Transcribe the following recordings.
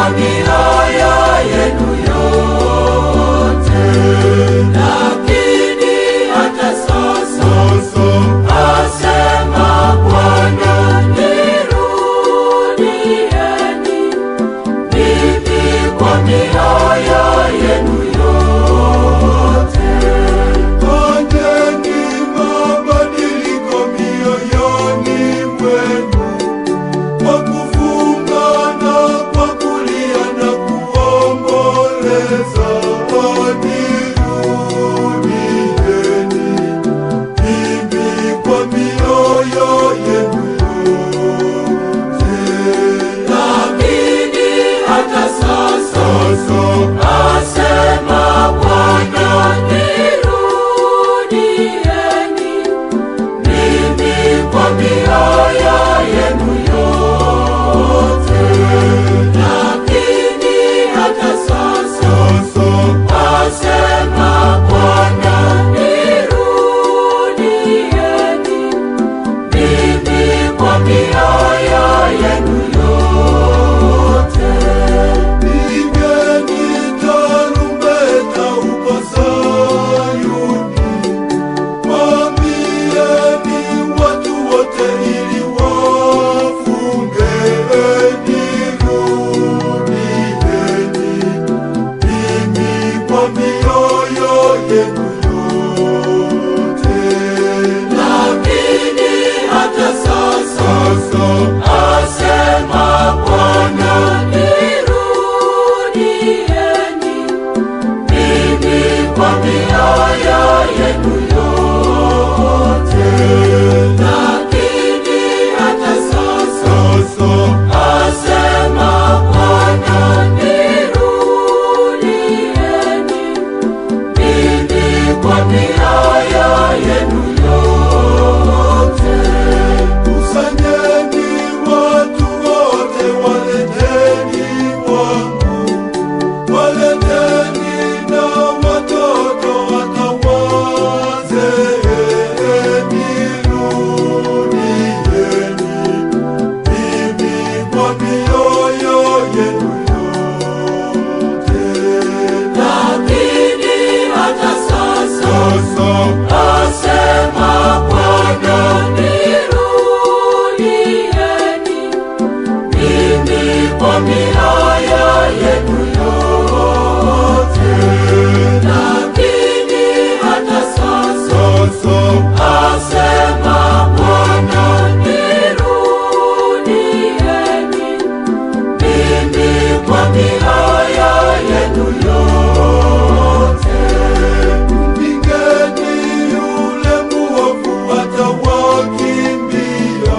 kwa mioyo yenu yote. Lakini hata sasa asema Bwana, nirudieni mimi kwa mioyo yenu yote. Fanyeni mabadiliko mioyoni mwenu, kwa kufunga na kwa kulia na kuomboleza. Nirudieni mimi kwa mioyo yenu yote. Lakini hata sasa asema Bwana, nirudieni mimi kwa mioyo yenu yote. Lakini hata sasa asema Bwana, nirudieni mimi kwa mioyo yenu yote. Pigeni tarumbeta huko Sayuni, waambieni watu wote ili wafunge. Nirudieni mimi kwa mioyo yenu yote. Lakini hata sasa asema Bwana, nirudieni mimi kwa mioyo yenu yote. Lakini hata sasa asema Bwana, nirudieni mimi kwa mioyo yenu yote. Kusanyeni watu wote, waleteni kwangu, waleteni na watoto hata wazee. Nirudieni mimi kwa mioyo yenu yote. Lakini hata sasa asema Bwana, nirudieni mimi kwa mioyo yenu yote. Lakini hata sasa asema Bwana, nirudieni mimi kwa mioyo yenu yote. Mpingeni yule muovu atawakimbia.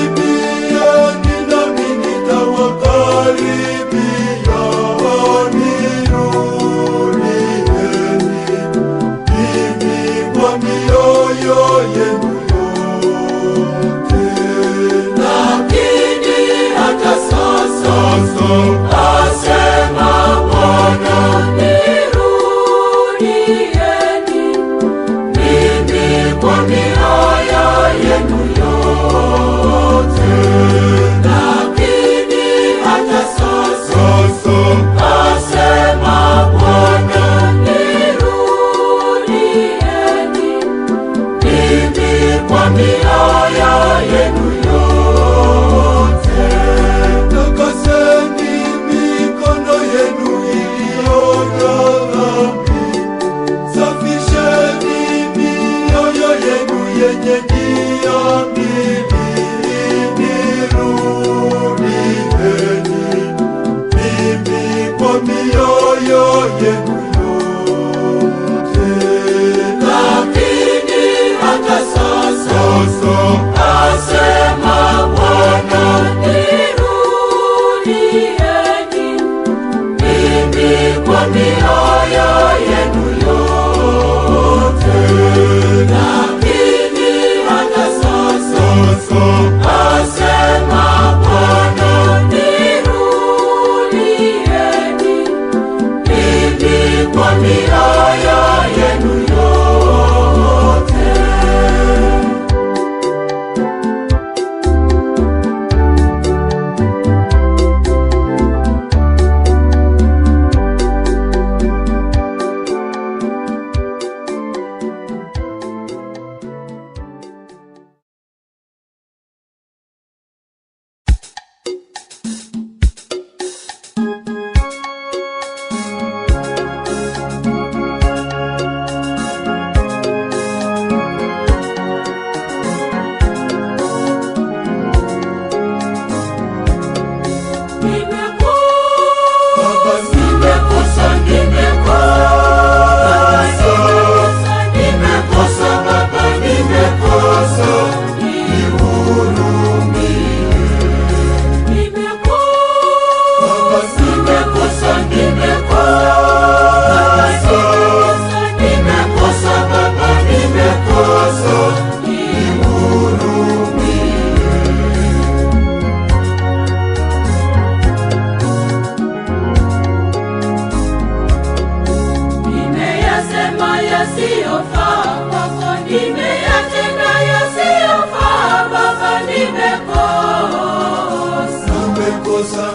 Nikaribieni nami nitawakaribia. Nirudieni mimi kwa mioyo yenu yote. Lakini hata sasa asema Bwana, nirudieni mimi kwa mioyo yenu yote. Lakini hata sasa asema Bwana, nirudieni mimi kwa mioyo yenu yote. Takaseni mikono yenu iliyojaa dhambi, safisheni mioyo yenu yenye nia mbili. Nirudieni mimi kwa mioyo yenu yote. Lakini hata sasa asema Bwana, nirudieni mimi kwa mioyo yenu yote. Lakini hata sasa asema Bwana, nirudieni mimi kwa mioyo yenu yote.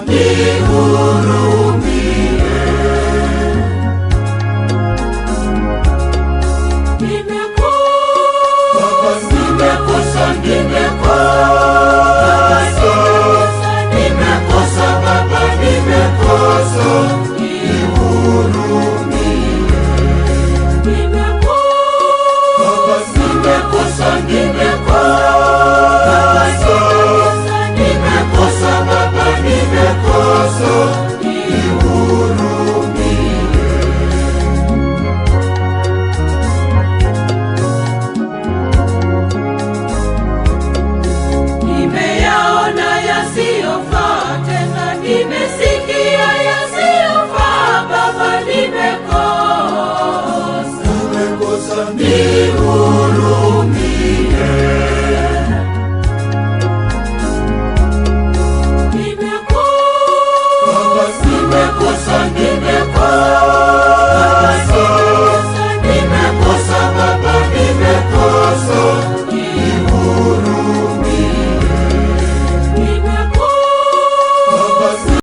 nihurumie. Nimekosa,